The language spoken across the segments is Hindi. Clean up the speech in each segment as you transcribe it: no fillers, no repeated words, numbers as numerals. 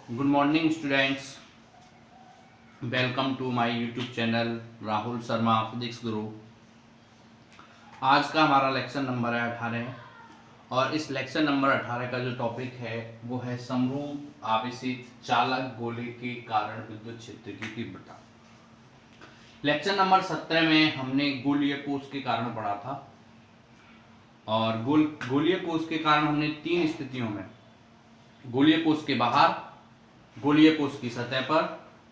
Good morning students, welcome to my YouTube channel Rahul Sharma Physics Guru. आज का हमारा लेक्चर नंबर है 18 और इस लेक्चर नंबर 18 का जो टॉपिक है वो है समरूप आवेशित चालक गोले के कारण विद्युत क्षेत्र की तीव्रता। लेक्चर नंबर 17 में हमने गोलीय कोष के कारण पढ़ा था और गोलीय कोष के कारण हमने तीन स्थितियों में गोलीय कोष के बाहर, गोलीय कोष की सतह पर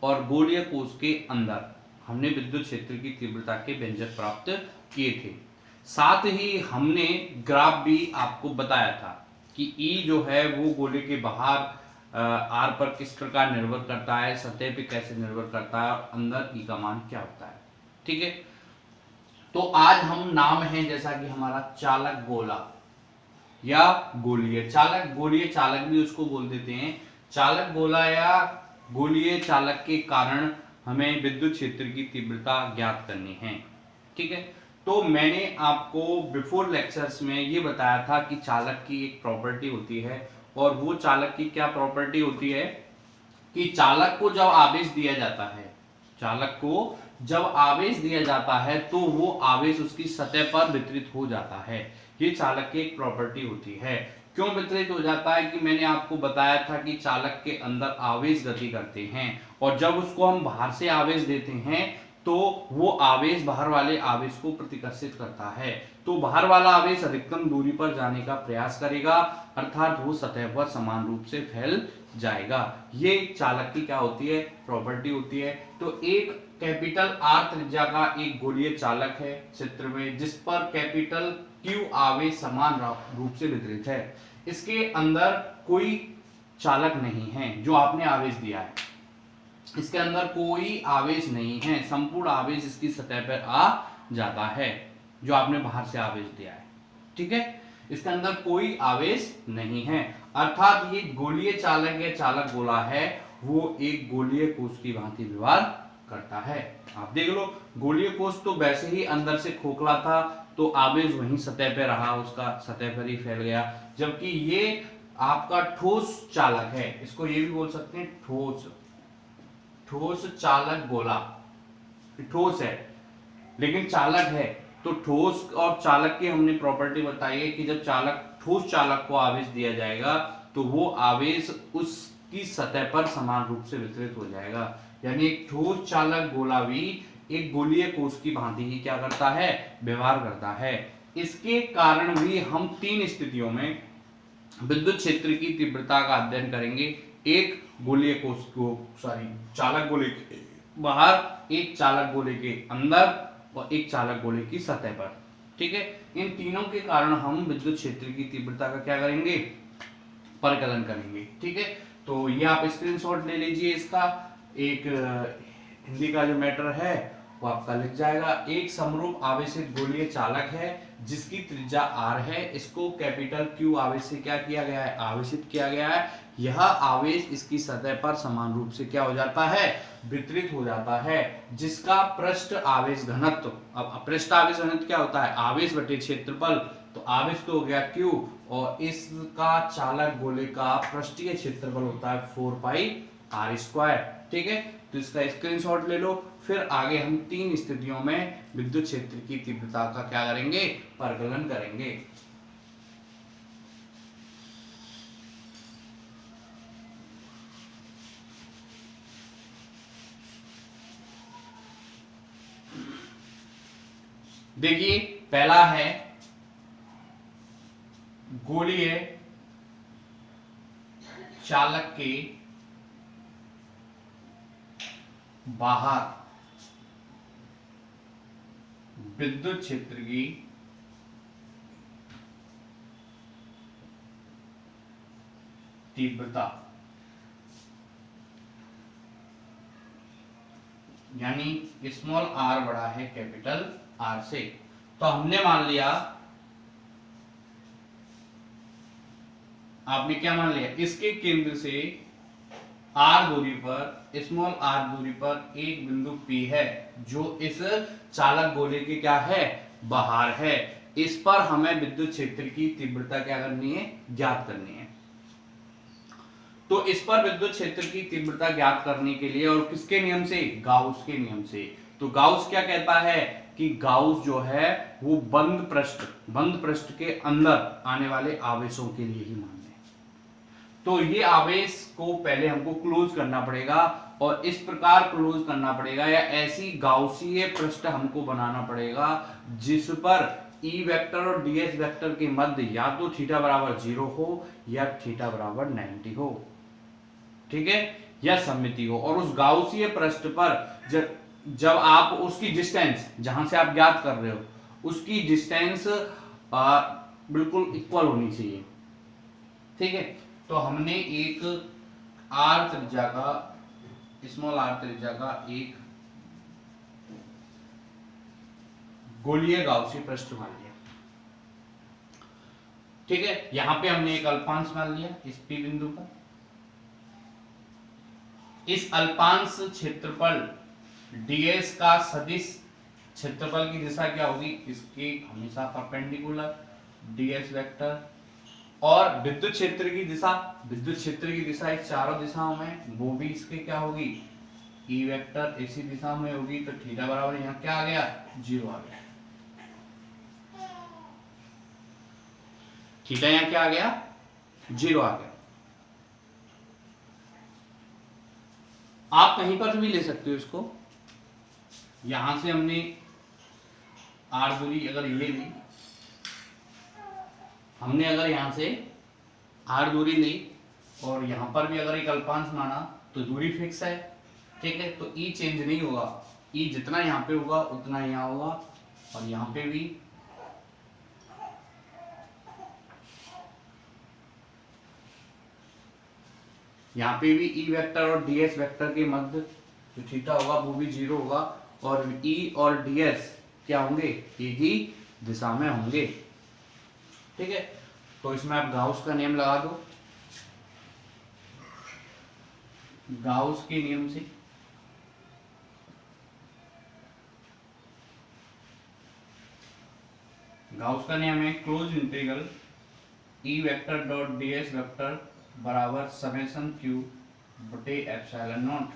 और गोलीय कोष के अंदर हमने विद्युत क्षेत्र की तीव्रता के व्यंजक प्राप्त किए थे। साथ ही हमने ग्राफ भी आपको बताया था कि E जो है वो गोले के बाहर R पर किस प्रकार निर्भर करता है, सतह पे कैसे निर्भर करता है और अंदर E का मान क्या होता है। ठीक है, तो आज हम नाम है जैसा कि हमारा चालक गोला या गोलीय चालक, गोलीय चालक भी उसको बोल देते हैं। चालक गोला या गोलीय चालक के कारण हमें विद्युत क्षेत्र की तीव्रता ज्ञात करनी है। ठीक है, तो मैंने आपको बिफोर लेक्चर्स में ये बताया था कि चालक की एक प्रॉपर्टी होती है और वो चालक की क्या प्रॉपर्टी होती है कि चालक को जब आवेश दिया जाता है, चालक को जब आवेश दिया जाता है तो वो आवेश उसकी सतह पर वितरित हो जाता है। ये चालक की एक प्रॉपर्टी होती है। क्यों वितरित हो जाता है कि मैंने आपको बताया था कि चालक के अंदर आवेश गति करते हैं और जब उसको हम बाहर से आवेश देते हैं तो वो आवेश बाहर वाले आवेश को प्रतिकर्षित करता है, तो बाहर वाला आवेश अधिकतम दूरी पर जाने का प्रयास करेगा, अर्थात वो सतह पर समान रूप से फैल जाएगा। ये चालक की क्या होती है, प्रॉपर्टी होती है। तो एक कैपिटल R त्रिज्या का एक गोलीय चालक है चित्र में, जिस पर कैपिटल Q आवेश समान रूप से वितरित है। इसके अंदर कोई चालक नहीं है जो आपने आवेश दिया है, इसके अंदर कोई आवेश नहीं है, संपूर्ण आवेश इसकी सतह पर आ जाता है जो आपने बाहर से आवेश दिया है। ठीक है, इसके अंदर कोई आवेश नहीं है, अर्थात ये गोलीय चालक या चालक गोला है वो एक गोलीय कोष की भांति व्यवहार करता है। आप देख लो, गोलीय कोष तो वैसे ही अंदर से खोखला था तो आवेश वहीं सतह पे रहा, उसका सतह पर ही फैल गया, जबकि ये आपका ठोस चालक है, इसको ये भी बोल सकते हैं ठोस चालक गोला। ठोस है लेकिन चालक है, तो ठोस और चालक की हमने प्रॉपर्टी बताई है कि जब ठोस चालक को आवेश दिया जाएगा तो वो आवेश उसकी सतह पर समान रूप से वितरित हो जाएगा। यानी एक ठोस चालक गोला भी एक गोलीय कोष की भांति ही क्या करता है, व्यवहार करता है। इसके कारण भी हम तीन स्थितियों में विद्युत क्षेत्र की तीव्रता का अध्ययन करेंगे। एक गोलीय कोष को चालक गोले के बाहर, एक चालक गोले के अंदर और एक चालक गोले की सतह पर। ठीक है, इन तीनों के कारण हम विद्युत क्षेत्र की तीव्रता का क्या करेंगे, परिकलन करेंगे। ठीक है, तो ये आप स्क्रीनशॉट ले लीजिए, इसका एक हिंदी का जो मैटर है वो आपका लिख जाएगा। एक समरूप आवेशित गोलीय चालक है जिसकी त्रिज्या R है, इसको कैपिटल Q आवेश से क्या किया गया है, आवेशित किया गया है। यह आवेश इसकी सतह पर समान रूप से क्या हो जाता है, वितरित हो जाता है, जिसका पृष्ठ आवेश घनत्व, अब पृष्ठ आवेश घनत्व क्या होता है, आवेश बटे क्षेत्रफल, तो आवेश तो हो गया Q और इसका चालक गोले का पृष्ठीय क्षेत्रफल होता है 4πr²। ठीक है, तो इसका स्क्रीनशॉट ले लो। फिर आगे हम तीन स्थितियों में विद्युत क्षेत्र की तीव्रता का क्या करेंगे, परिकलन करेंगे। देखिए, पहला है गोलीय चालक के बाहर विद्युत क्षेत्र की तीव्रता, यानी स्मॉल r बड़ा है कैपिटल R से। तो हमने मान लिया, आपने क्या मान लिया, इसके केंद्र से r दूरी पर, स्मॉल r दूरी पर एक बिंदु P है जो इस चालक गोले के क्या है, बाहर है। इस पर हमें विद्युत क्षेत्र की तीव्रता क्या करनी है, ज्ञात करनी है। तो इस पर विद्युत क्षेत्र की तीव्रता ज्ञात करने के लिए, और किसके नियम से, गाउस के नियम से। तो गाउस क्या कहता है कि गाउस जो है वो बंद पृष्ठ के अंदर आने वाले आवेशों के लिए ही मान्य है। तो ये आवेश को पहले हमको क्लोज करना पड़ेगा, और इस प्रकार क्लोज करना पड़ेगा, या ऐसी गाउसीय पृष्ठ हमको बनाना पड़ेगा जिस पर ई वेक्टर और डीएस वेक्टर के मध्य या तो थीटा बराबर 0 हो या थीटा बराबर 90 हो, ठीक है, या सममिति हो। और उस गाउसीय पृष्ठ पर जब आप उसकी डिस्टेंस जहां से आप ज्ञात कर रहे हो उसकी डिस्टेंस बिल्कुल इक्वल होनी चाहिए, ठीक है। तो हमने एक आर त्रिज्या का, स्मॉल आर त्रिज्या का एक गोलीय गाउसीय पृष्ठ मान लिया, ठीक है। यहां पे हमने एक अल्पांश मान लिया इस पी बिंदु पर। इस अल्पांश क्षेत्रफल ds का सदिश क्षेत्रफल की दिशा क्या होगी, इसके हमेशा परपेंडिकुलर ds वेक्टर, और विद्युत क्षेत्र की दिशा इस चारों दिशाओं में वो भी इसके क्या होगी, ई वेक्टर इसी दिशा में होगी। तो थीटा बराबर यहाँ क्या आ गया, 0 आ गया। थीटा यहाँ क्या आ गया, 0 आ गया। आप कहीं पर भी ले सकते हो इसको। यहां से हमने आर दूरी अगर ये ली, हमने अगर यहां से आर दूरी ली और यहां पर भी अगर एक अल्पांश माना तो दूरी फिक्स है, ठीक है। तो ई चेंज नहीं होगा, ई जितना यहां पे होगा उतना यहां होगा, और यहां पे भी ई वेक्टर और डीएस वेक्टर के मध्य जो थीटा होगा वो भी 0 होगा, और ई और डीएस क्या होंगे, एक ही दिशा में होंगे, ठीक है। तो इसमें आप गाउस का नियम लगा दो। गाउस के नियम से गाउस का नियम है close integral E vector dot DS vector बराबर समेशन क्यू बटे एप्सिलॉन नॉट।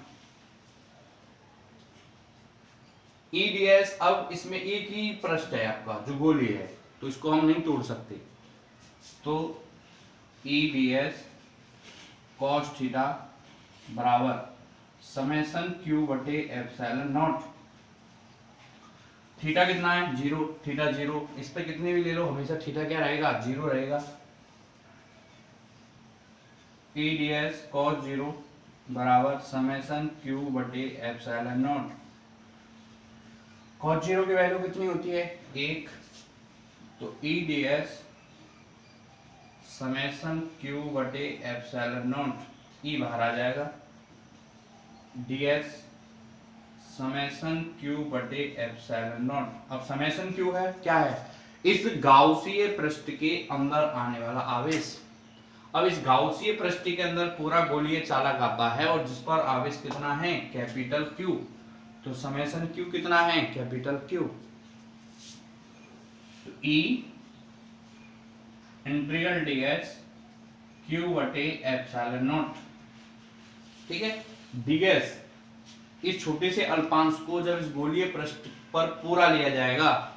ईडीएस, अब इसमें एक ही पृष्ठ है आपका जो गोलीय है, तो इसको हम नहीं तोड़ सकते। तो ईडीएस कॉस थीटा बराबर समेशन क्यू बटे एप्सिलॉन नॉट। थीटा कितना है, 0, थीटा 0, इस पे कितने भी ले लो हमेशा थीटा क्या रहेगा, 0 रहेगा। ईडीएस कॉस 0 बराबर समेशन क्यू बटे एप्सिलॉन नॉट। कॉस 0 की वैल्यू कितनी होती है, 1। तो ईडीएस समेशन क्यू बटे एप्सिलॉन नॉट, ई बाहर आ जाएगा, डीएस समेशन क्यू बटे एप्सिलॉन नॉट। अब समेशन क्यू है क्या है, इस गाउसीय पृष्ठ के अंदर आने वाला आवेश। अब इस गाउसीय पृष्ठ के अंदर पूरा गोलीय चालक आता है और जिस पर आवेश कितना है, कैपिटल क्यू। तो समेशन क्यू कितना है, कैपिटल क्यू। तो ई इंटीग्रल डीएस क्यू बटे एप्सिलॉन नॉट, ठीक है। डीएस इस छोटे से अल्पांश को जब इस गोलीय पृष्ठ पर पूरा लिया जाएगा,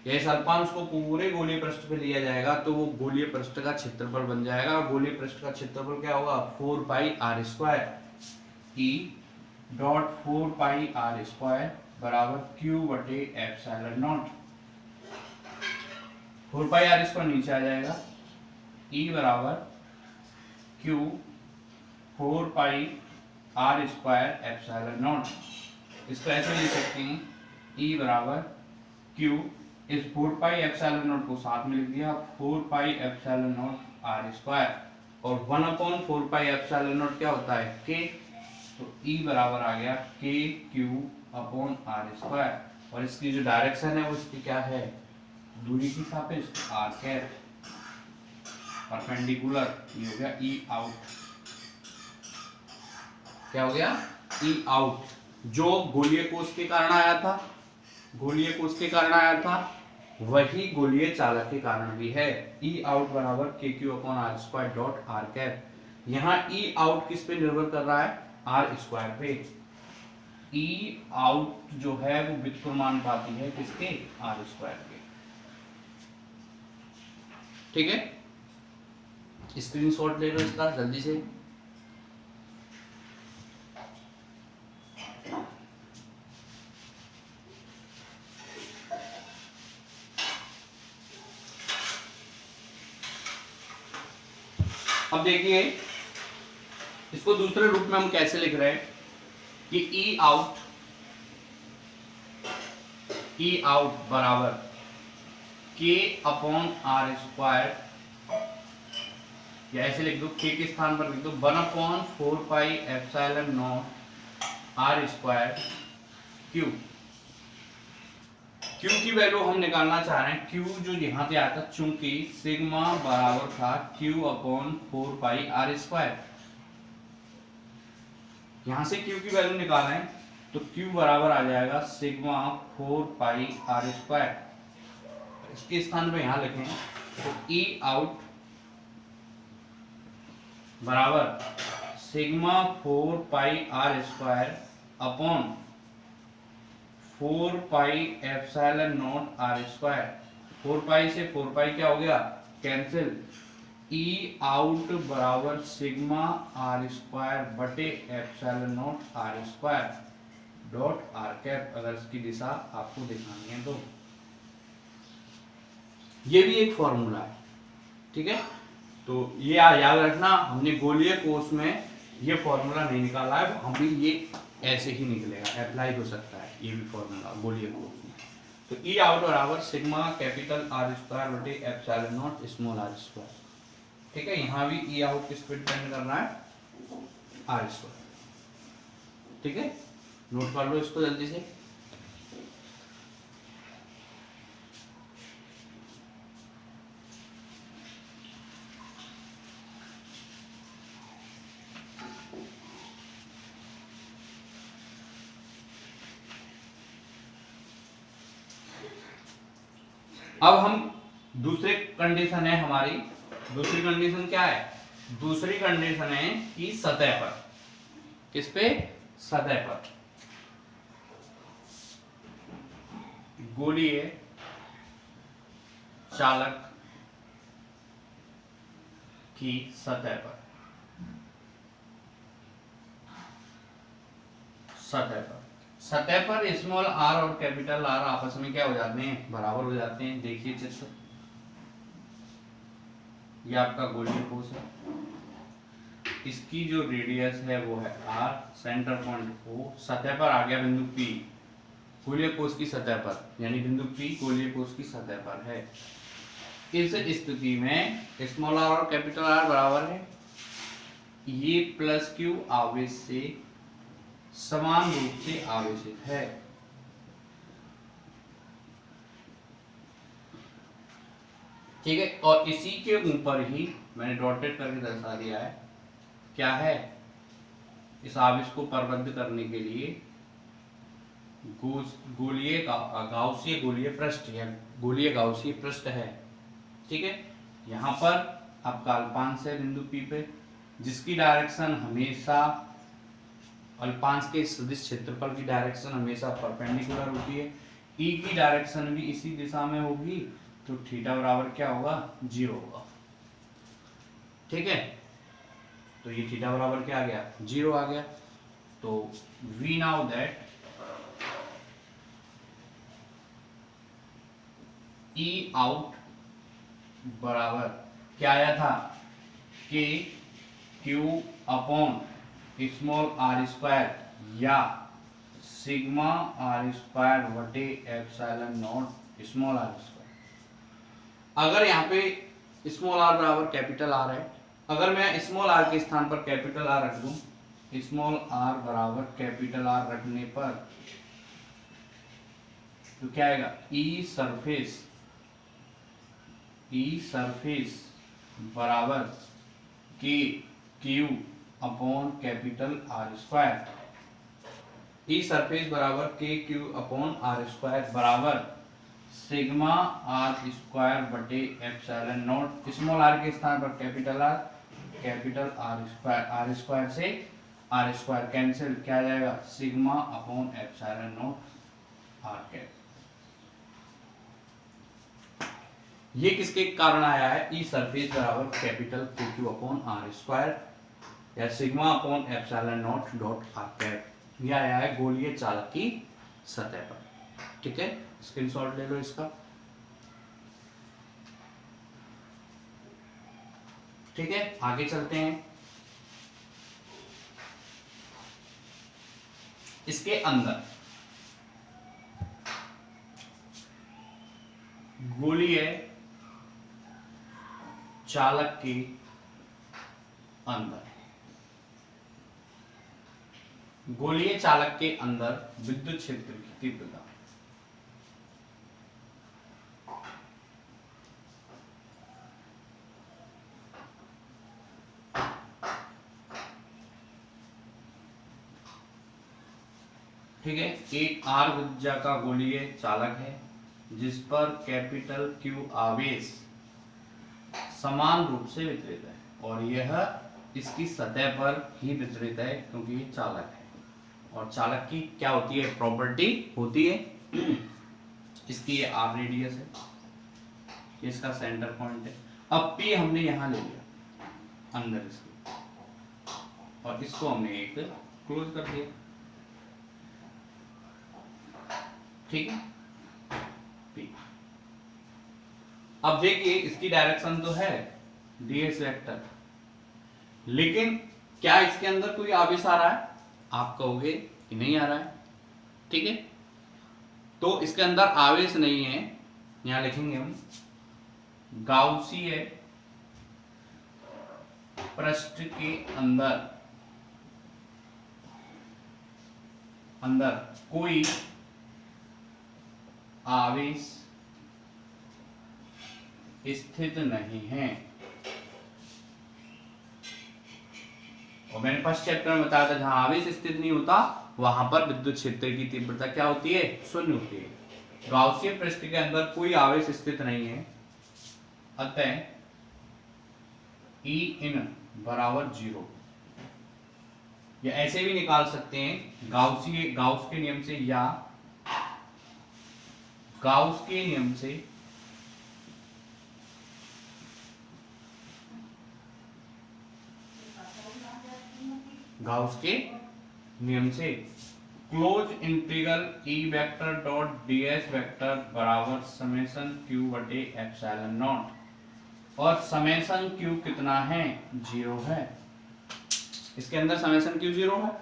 या इस अल्पांश को पूरे गोलीय पृष्ठ पे लिया जाएगा, तो वो गोलीय पृष्ठ का क्षेत्रफल बन जाएगा। और गोलीय पृष्ठ का क्षेत्रफल क्या होगा, 4 pi are square. E dot 4 pi are square बराबर क्यू बटे epsilon nought. 4 pi are square नीचे आ जाएगा, ई बराबर Q 4 pi are square epsilon nought. इसको ऐसे लिख सकते हैं, ई बराबर क्यू, इस 4 पाई एप्सिलॉन नॉट को साथ में लिख दिया, 4 pi epsilon not R square, और 1/4 पाई एप्सिलॉन नॉट क्या होता है, के। तो ई बराबर आ गया के क्यू अपॉन आर स्क्वायर, और इसकी जो डायरेक्शन है वो इसकी क्या है, दूरी की सापेक्ष आर कैप, परपेंडिकुलर, ये हो गया ई आउट। क्या हो गया, ई आउट, जो गोलीय कोष के कारण आया था, गोलीय कोष के कारण आया था, वही गोलीय चालक के कारण भी है। ई आउट बराबर K Q upon are square dot are cap. यहाँ ई आउट किस पे निर्भर कर रहा है, आर स्क्वायर पे। ई आउट जो है वो व्युत्क्रमानुपाती है किसके, आर स्क्वायर के। ठीक है, स्क्रीनशॉट ले लो इसका जल्दी से। अब देखिए इसको दूसरे रूप में हम कैसे लिख रहे हैं कि ई आउट बराबर के अपॉन आर स्क्वायर, या ऐसे लिख दो, के के स्थान पर लिख दो 1/4 pi epsilon not R square Q. Q की वैल्यू हम निकालना चाह रहे हैं, क्यू जो यहाँ पे आता चूंकि सिग्मा बराबर था Q upon 4 pi are square, यहां से क्यू की वैल्यू निकालें तो क्यू बराबर आ जाएगा सिग्मा 4 पाई आर स्क्वायर। इसके स्थान पे यहां लिखें तो ई आउट बराबर sigma 4 pi are square upon 4 pi epsilon not R square. 4 pi से 4 पाई क्या हो गया, कैंसिल। ई आउट बराबर सिग्मा आर स्क्वायर बटे epsilon not R square dot are cap, अगर इसकी दिशा आपको दिखानी है तो। ये भी एक फॉर्मूला है, ठीक है। तो ये याद रखना, हमने गोलीय कोष में ये फॉर्मूला नहीं निकाला है, हम भी ये ऐसे ही निकलेगा, अप्लाई हो सकता है ये भी फॉर्मूला गोलीय कोष में। तो ई आउट बराबर सिग्मा कैपिटल आर स्क्वायर बटे epsilon not small R square. ठीक है, यहाँ भी ई आउट किस पे डिपेंड करना है, आर स्क्वायर। ठीक है, नोट कर लो इसको जल्दी से। अब हम दूसरे कंडीशन है हमारी, दूसरी कंडीशन क्या है, दूसरी कंडीशन है कि सतह पर, किस पे, सतह पर गोलीय चालक की सतह पर, सतह पर स्मॉल आर और कैपिटल आर आपस में क्या हो जाते हैं, बराबर हो जाते हैं। देखिए चित्र, ये आपका गोलीय कोष है, इसकी जो रेडियस है वो है आर, सेंटर पॉइंट ओ, सतह पर आ गया बिंदु पी, गोलीय कोष की सतह पर, यानी बिंदु पी गोलीय कोष की सतह पर है। इस स्थिति में स्मॉल आर और कैपिटल आर बराबर है, ये प्लस क्यू आवेश से समान रूप से आवेशित है। ठीक है, और इसी के ऊपर ही मैंने डॉटेड करके दर्शा दिया है, क्या है, इस आवेश को प्रबद्ध करने के लिए गोलीय गाउसीय गोलीय पृष्ठ या गोलीय गाउसीय पृष्ठ है। ठीक है, यहाँ पर आपका अल्पांश है बिंदु पी पे, जिसकी डायरेक्शन हमेशा अल्पांश के सदिश क्षेत्रफल की डायरेक्शन हमेशा परपेंडिकुलर होती है, ई की डायरेक्शन भी इसी दिशा में होगी, तो थीटा बराबर क्या होगा, 0 होगा। ठीक है, तो ये थीटा बराबर क्या आ गया, 0 आ गया। तो we know that E out बराबर क्या आया था, K Q upon small R square या सिग्मा आर स्क्वायर बटे epsilon not small R square. अगर यहाँ पे स्मॉल आर बराबर कैपिटल आर है, अगर मैं स्मॉल आर के स्थान पर कैपिटल आर रख दूं, स्मॉल आर बराबर कैपिटल आर रखने पर तो क्या आएगा, ई सरफेस बराबर K Q upon capital R square. E surface बराबर K Q upon are square बराबर सिग्मा आर स्क्वायर बटे एप्सिलॉन नॉट, स्मॉल आर के स्थान पर capital R, capital R square से आर स्क्वायर कैंसिल, क्या आ जाएगा sigma upon epsilon not r cap. ये किसके कारण आया है, ई सरफेस बराबर capital Q Q upon are square या sigma upon epsilon nought dot are cap. ये आया है गोलीय चालक की सतह पर। ठीक है, स्क्रीनशॉट ले लो इसका। ठीक है, आगे चलते हैं। इसके अंदर गोलीय चालक के अंदर, गोलीय चालक के अंदर विद्युत क्षेत्र की तीव्रता, ठीक है, एक आर त्रिज्या का गोलीय चालक है जिस पर कैपिटल क्यू आवेश समान रूप से वितरित है और यह इसकी सतह पर ही वितरित है क्योंकि ये चालक है। और चालक की क्या होती है, प्रॉपर्टी होती है इसकी ये आर रेडियस है, इसका सेंटर पॉइंट है। अब पी हमने यहां ले लिया अंदर इसके, और इसको हमने एक क्लोज कर दिया। ठीक है, पी। अब देखिए इसकी डायरेक्शन तो है ds वेक्टर, लेकिन क्या इसके अंदर कोई आवेश आ रहा है, आप कहोगे कि नहीं आ रहा है। ठीक है, तो इसके अंदर आवेश नहीं है, यहां लिखेंगे हम गाउसीय पृष्ठ के अंदर कोई आवेश स्थित नहीं है। और मैंने फर्स्ट चैप्टर में बताया था जहां आवेश स्थित नहीं होता वहां पर विद्युत क्षेत्र की तीव्रता क्या होती है, शून्य होती है। गाउसीय पृष्ठ के अंदर कोई आवेश स्थित नहीं है, अतः ई इन बराबर 0। या ऐसे भी निकाल सकते हैं गाउस के नियम से, या गाउस के नियम से close integral E vector dot ds vector बराबर समेशन q बटे एप्सिलॉन नॉट, और समेशन q कितना है, 0 है। इसके अंदर समेशन q 0 है,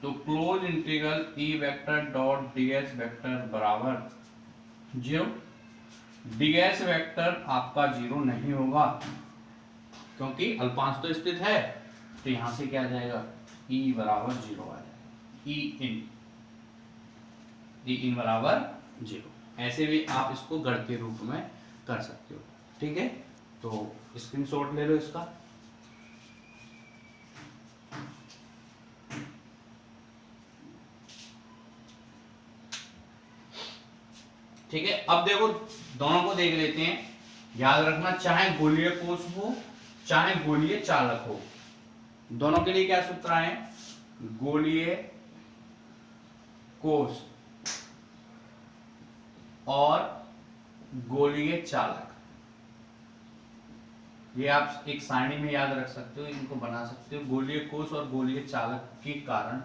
तो close integral E vector dot ds vector बराबर 0। ds वेक्टर आपका 0 नहीं होगा क्योंकि अल्पांश तो स्थित है, तो यहां से क्या आ जाएगा, E बराबर 0 आ जाएगा, ई इन बराबर 0। ऐसे भी आप इसको गणितीय रूप में कर सकते हो। ठीक है, तो स्क्रीनशॉट ले लो इसका। ठीक है, अब देखो दोनों को देख लेते हैं। याद रखना, चाहे गोलीय कोश हो चाहे गोलीय चालक हो, दोनों के लिए क्या सूत्र है, गोलीय कोश और गोलीय चालक। ये आप एक सारणी में याद रख सकते हो, इनको बना सकते हो। गोलीय कोश और गोलीय चालक के कारण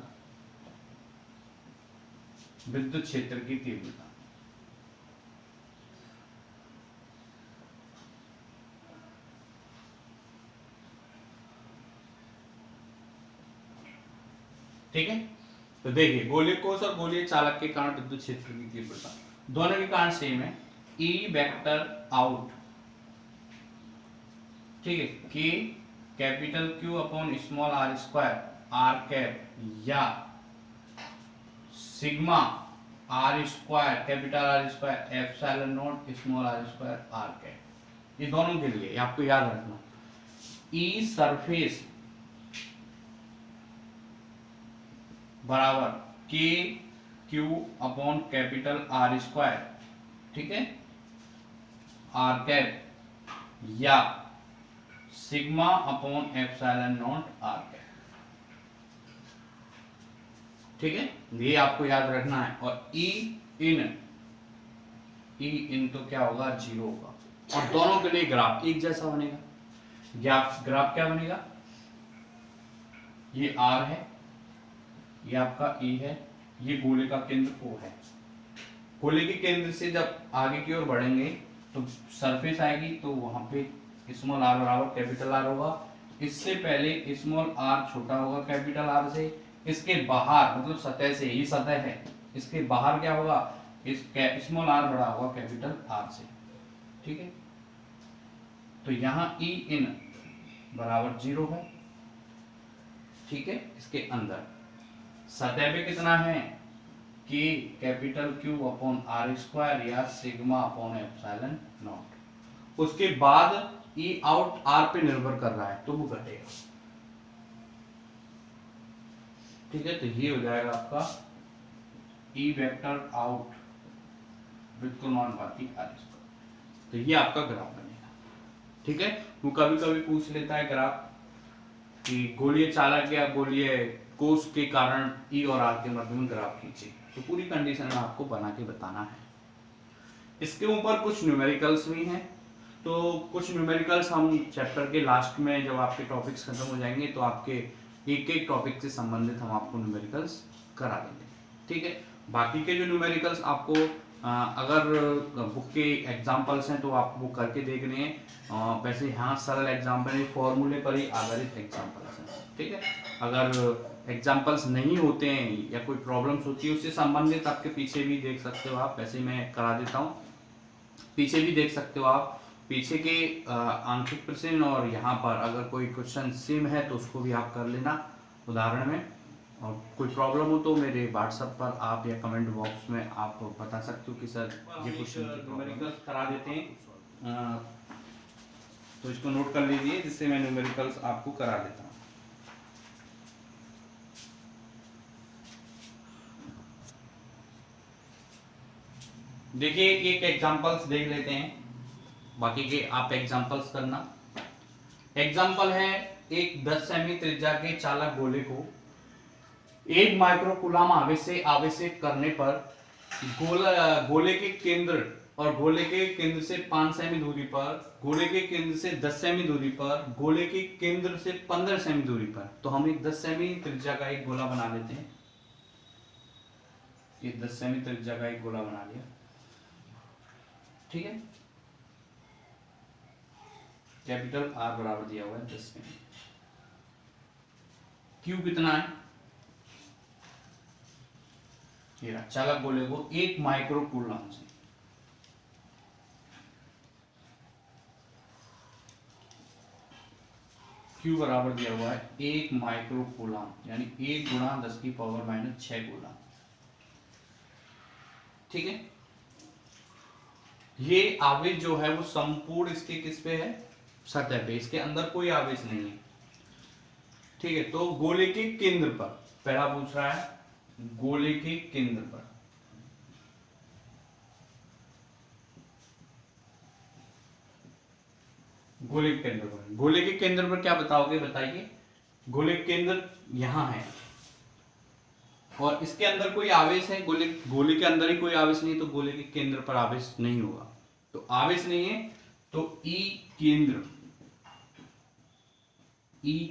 विद्युत क्षेत्र की तीव्रता, ठीक है। तो देखिए गोलीय कोश और गोलीय चालक के कारण विद्युत क्षेत्र की तीव्रता दोनों के कारण सेम है, E वेक्टर आउट, ठीक है, K capital Q upon small r square r cap या sigma r square capital R square epsilon not small r square r cap. ये दोनों के लिए आपको याद रखना, E सरफेस बराबर K Q upon capital R square, ठीक है, आर कैप या sigma upon epsilon not R है। ठीक है, ये आपको याद रखना है। और ई इन तो क्या होगा, 0 होगा। और दोनों के लिए ग्राफ एक जैसा बनेगा। ग्राफ क्या बनेगा, ये आर है, ये आपका ई है, ये गोले का केंद्र ओ है। गोले के केंद्र से जब आगे की ओर बढ़ेंगे तो सरफेस आएगी, तो वहां पे स्मॉल आर बराबर कैपिटल आर होगा। इससे पहले स्मॉल आर छोटा होगा कैपिटल आर से। इसके बाहर मतलब सतह से, ये सतह है, इसके बाहर क्या होगा, इस स्मॉल आर बड़ा होगा कैपिटल आर से। ठीक है, तो यहाँ ई इन बराबर 0 है। ठीक है, इसके अंदर सतह पे कितना है कि capital Q upon are square या सिग्मा अपॉन एप्सिलॉन नॉट। उसके बाद ई आउट आर पे निर्भर कर रहा है तो वो घटेगा। ठीक है, तो ये हो जाएगा आपका ई वेक्टर आउट विद समानुपाती आर स्क्वायर। तो ये आपका ग्राफ बनेगा। ठीक है, वो कभी कभी पूछ लेता है ग्राफ कि गोलीय चालक या गोलीय कोष के कारण ई और आर के मध्य में ग्राफ खींचे, तो पूरी कंडीशन में आपको बना के बताना है। इसके ऊपर कुछ न्यूमेरिकल्स भी हैं, तो कुछ न्यूमेरिकल्स हम चैप्टर के लास्ट में जब आपके टॉपिक्स खत्म हो जाएंगे तो आपके एक एक टॉपिक से संबंधित हम आपको न्यूमेरिकल्स करा देंगे। ठीक है, बाकी के जो न्यूमेरिकल्स आपको अगर बुक के एग्जाम्पल्स हैं तो आपको वो करके देखने हैं। वैसे यहाँ सरल एग्जाम्पल फॉर्मूले पर ही आधारित एग्जाम्पल्स हैं। ठीक है, अगर एग्जाम्पल्स नहीं होते हैं या कोई प्रॉब्लम्स होती है उससे संबंधित आपके पीछे भी देख सकते हो आप, वैसे मैं करा देता हूँ, पीछे भी देख सकते हो आप। पीछे के आंशिक प्रश्न और यहाँ पर अगर कोई क्वेश्चन सेम है तो उसको भी आप कर लेना उदाहरण में। और कोई प्रॉब्लम हो तो मेरे व्हाट्सएप पर आप या कमेंट बॉक्स में आप बता सकते हो कि सर ये क्वेश्चन न्यूमेरिकल्स करा देते हैं। तो इसको नोट कर लीजिए जिससे मैं न्यूमेरिकल्स आपको करा देता हूँ। देखिए एक एग्जांपल्स देख लेते हैं, बाकी के आप एग्जांपल्स करना। एग्जांपल है, एक 10 सेमी त्रिज्या के चालक गोले को 1 माइक्रोकूलम आवेश से आवेशित करने पर गोले के केंद्र और गोले के केंद्र से 5 सेमी दूरी पर, गोले के केंद्र से 10 सेमी दूरी पर, गोले के केंद्र से 15 सेमी दूरी पर। तो हम एक 10 सेमी त्रिज्या का एक गोला बना लेते हैं। ये 10 सेमी त्रिज्या का एक गोला बना लिया। ठीक है, कैपिटल आर बराबर दिया हुआ है 10 सेमी। क्यू कितना है, ये चालक गोले को 1 माइक्रोकूलम से Q बराबर दिया हुआ है 1 माइक्रोकूलम यानी 1 गुणा 10 की पावर माइनस 6 कूलम। ठीक है, ये आवेश जो है वो संपूर्ण इसके किस पे है, सतह पे, इसके अंदर कोई आवेश नहीं है। ठीक है, तो गोले के केंद्र पर, पहला पूछ रहा है गोले के केंद्र पर, गोले के केंद्र पर, गोले के केंद्र पर क्या बताओगे, बताइए। गोले के केंद्र यहां है और इसके अंदर कोई आवेश है, गोले के अंदर ही कोई आवेश नहीं, तो गोले के केंद्र पर आवेश नहीं होगा। तो आवेश नहीं है तो ई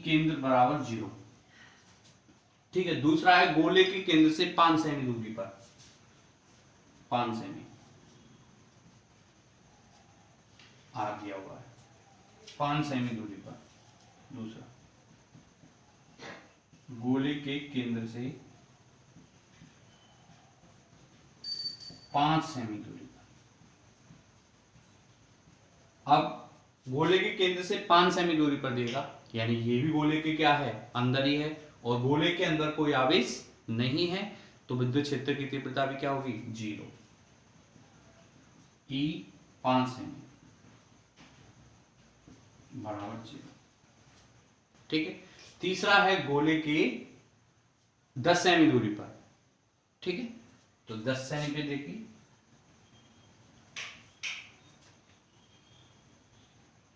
केंद्र बराबर 0। ठीक है, दूसरा है गोले के केंद्र से 5 सेमी दूरी पर, 5 सेमी आर दिया हुआ है, 5 सेमी दूरी पर। दूसरा गोले के केंद्र से 5 सेमी दूरी पर। अब गोले के केंद्र से 5 सेमी दूरी पर देगा, यानी ये भी गोले के क्या है, अंदर ही है, और गोले के अंदर कोई आवेश नहीं है, तो विद्युत क्षेत्र की तीव्रता भी क्या होगी, 0। ई 5 सेमी बराबर 0। ठीक है, तीसरा है गोले के 10 सेमी दूरी पर। ठीक है, तो 10 सेमी पे देखिए,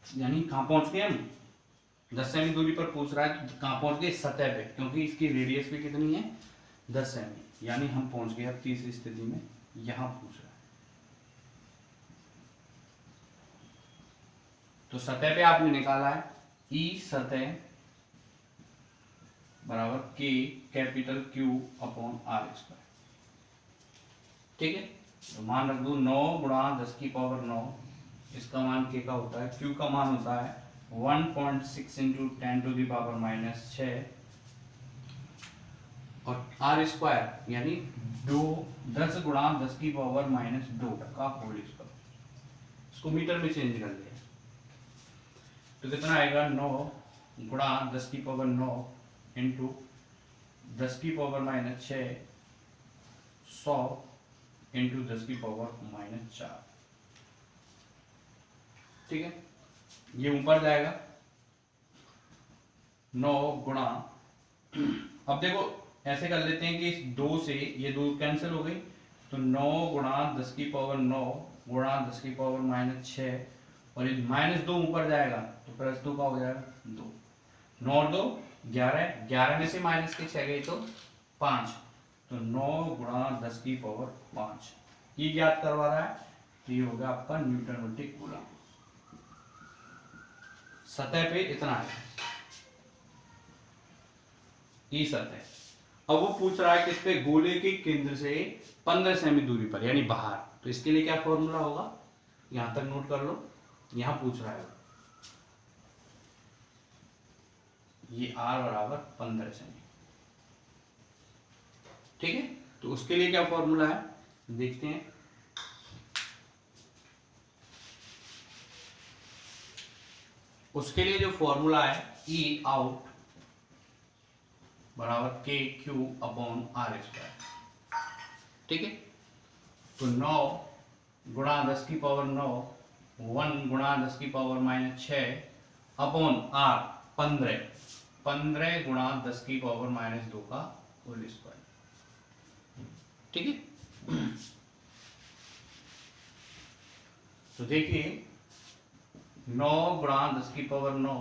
यानी कहां पहुंच गए हम, 10 सेमी दूरी पर पूछ रहा है, तो कहाँ पहुंच गए, सतह पे, क्योंकि इसकी रेडियस भी कितनी है, 10 सेमी, यानी हम पहुंच गए अब तीसरी स्थिति में, यहां पूछ रहा है। तो सतह पे आपने निकाला है ई सतह बराबर K capital Q upon are square, ठीक है। तो मान रख दो 9 गुणा 10 की पावर 9, इसका मान के का होता है, क्यू का मान होता है 1.6 इंटू 10 टू दी पावर -6 और आर स्क्वायर यानी 10 गुणा 10 की पावर -2 का होल स्क्वायर, इसको मीटर में चेंज कर लिया तो कितना आएगा 9 गुणा 10 की पावर 9 इंटू 10 की पावर -6 100 इंटू 10 की पावर -4, ठीक है। ये ऊपर जाएगा 9 गुणा, अब देखो ऐसे कर लेते हैं कि इस 2 से ये 2 कैंसिल हो गई, तो 9 गुणा 10 की पावर 9 गुणा 10 की पावर -6 और ये -2 ऊपर जाएगा तो +2 का हो जाएगा 2, 9 और 2 11, 11 में से माइनस के 6 गई तो 5, तो 9 गुणा 10 की पावर 5 ये ज्ञात करवा रहा है, तो ये होगा आपका न्यूटन प्रति कूलम। सतह पे इतना है ई सतह। अब वो पूछ रहा है कि इस पे गोले के केंद्र से 15 सेमी दूरी पर यानी बाहर, तो इसके लिए क्या फॉर्मूला होगा, यहां तक नोट कर लो, यहां पूछ रहा है ये r बराबर 15 सेमी, ठीक है। तो उसके लिए क्या फॉर्मूला है देखते हैं, उसके लिए जो फॉर्मूला है E आउट बराबर K Q upon are square, ठीक है। तो 9 गुणा 10 की पावर 9 1 गुणा 10 की पावर -6 अपॉन आर 15 गुणा 10 की पावर -2 का होल स्क्वायर, ठीक है। तो देखिए 9 गुणा 10 की पावर 9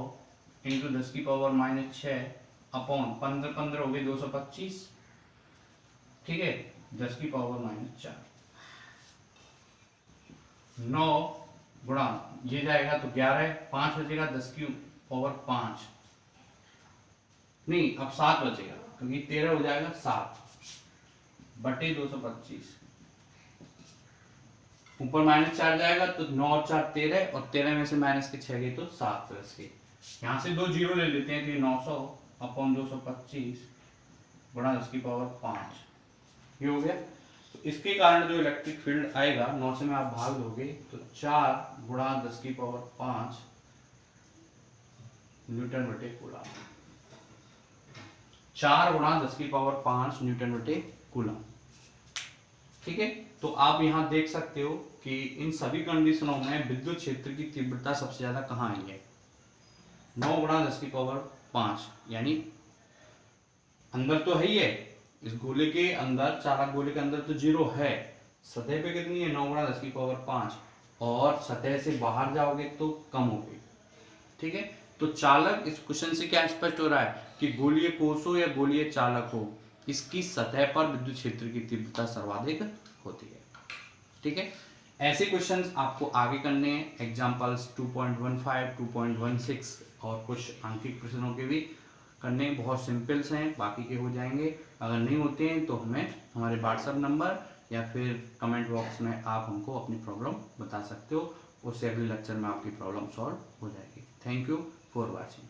इंटू 10 की पावर -6 अपॉन 15 हो गई 225, ठीक है, 10 की पावर -4, 9 गुणा ये जाएगा तो 11, 5 बचेगा 10 की पावर 5, नहीं अब 7 बचेगा क्योंकि 13 हो जाएगा 7 बटे 225, ऊपर -4 जाएगा तो 9 और 4 13 और 13 में से माइनस के 6 गए तो 7 प्लस के, यहाँ से 2 जीरो ले लेते हैं तो ये 900 अपॉन 225 गुणा 10 की पावर 5 ये हो गया। तो इसके कारण जो इलेक्ट्रिक फील्ड आएगा 9 से में आप भाग दोगे तो 4 गुणा 10 की पावर 5 न्यूटन बटे कूलम, 4 गुणा 10 की पावर 5 न्यूटन बटे कूलम, ठीक है। तो आप यहां देख सकते हो कि इन सभी कंडीशनों में विद्युत क्षेत्र की तीव्रता सबसे ज्यादा कहां आई है, 9 गुणा 10 की पावर 5 यानी अंदर तो है ही है, इस गोले के अंदर चालक गोले के अंदर तो 0 है, सतह पे कितनी है 9 गुणा 10 की पावर 5 और सतह से बाहर जाओगे तो कम होगी, ठीक है। तो चालक, इस क्वेश्चन से क्या स्पष्ट हो रहा है कि गोलीय कोश हो या गोलीय चालक हो, इसकी सतह पर विद्युत क्षेत्र की तीव्रता सर्वाधिक होती है, ठीक है। ऐसे क्वेश्चंस आपको आगे करने हैं, एग्जांपल्स 2.15 2.16 और कुछ आंकिक प्रश्नों के भी करने, बहुत सिंपल्स हैं, बाकी के हो जाएंगे। अगर नहीं होते हैं तो हमें हमारे व्हाट्सएप नंबर या फिर कमेंट बॉक्स में आप हमको अपनी प्रॉब्लम बता सकते हो, उससे अगले लेक्चर में आपकी प्रॉब्लम सॉल्व हो जाएगी। Thank you for watching.